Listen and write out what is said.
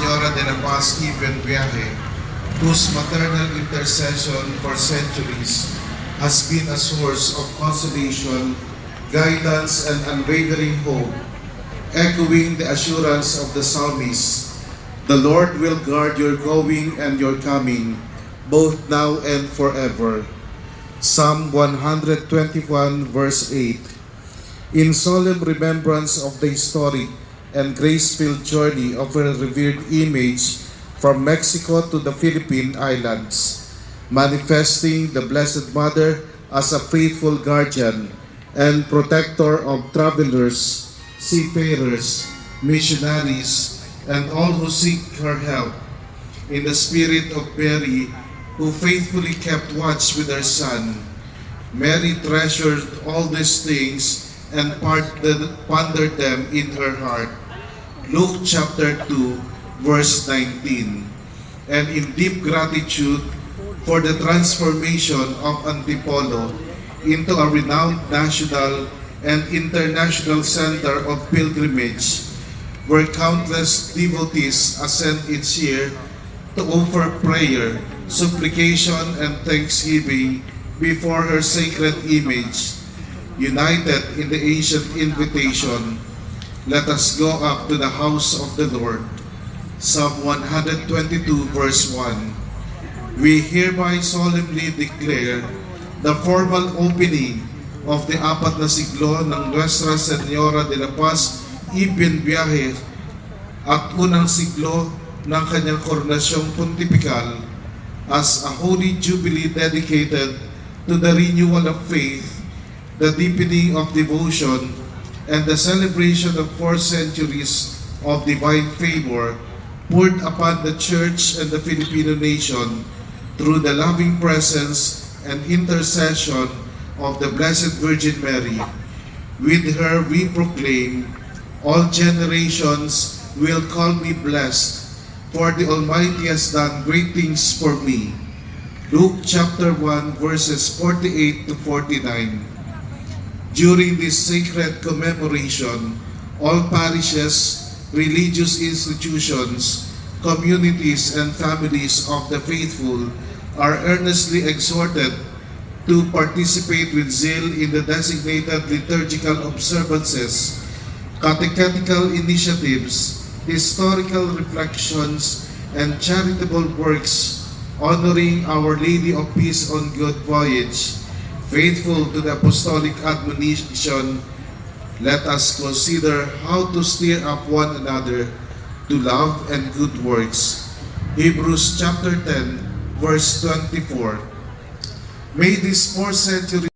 Señora de la Paz Ibn Viaje, whose maternal intercession for centuries has been a source of consolation, guidance, and unwavering hope, echoing the assurance of the psalmist, "The Lord will guard your going and your coming, both now and forever." Psalm 121 verse 8. In solemn remembrance of the historic and grace-filled journey of a revered image from Mexico to the Philippine Islands, manifesting the Blessed Mother as a faithful guardian and protector of travelers, seafarers, missionaries, and all who seek her help. In the spirit of Mary, who faithfully kept watch with her Son, Mary treasured all these things and pondered them in her heart. Luke chapter 2, verse 19. And in deep gratitude for the transformation of Antipolo into a renowned national and international center of pilgrimage, where countless devotees ascend each year to offer prayer, supplication, and thanksgiving before her sacred image. United in the ancient invitation, let us go up to the house of the Lord. Psalm 122 verse 1. We hereby solemnly declare the formal opening of the apat na siglo ng Nuestra Señora de la Paz Ibn Viaje at unang siglo ng kanyang koronasyong pontifical as a holy jubilee dedicated to the renewal of faith, the deepening of devotion, and the celebration of 4 centuries of divine favor poured upon the Church and the Filipino nation through the loving presence and intercession of the Blessed Virgin Mary. With her we proclaim, all generations will call me blessed, for the Almighty has done great things for me. Luke chapter 1 verses 48 to 49. During this sacred commemoration, all parishes, religious institutions, communities, and families of the faithful are earnestly exhorted to participate with zeal in the designated liturgical observances, catechetical initiatives, historical reflections, and charitable works honoring Our Lady of Peace on Good Voyage. Faithful to the apostolic admonition, let us consider how to stir up one another to love and good works. Hebrews chapter 10, verse 24. May this 4th century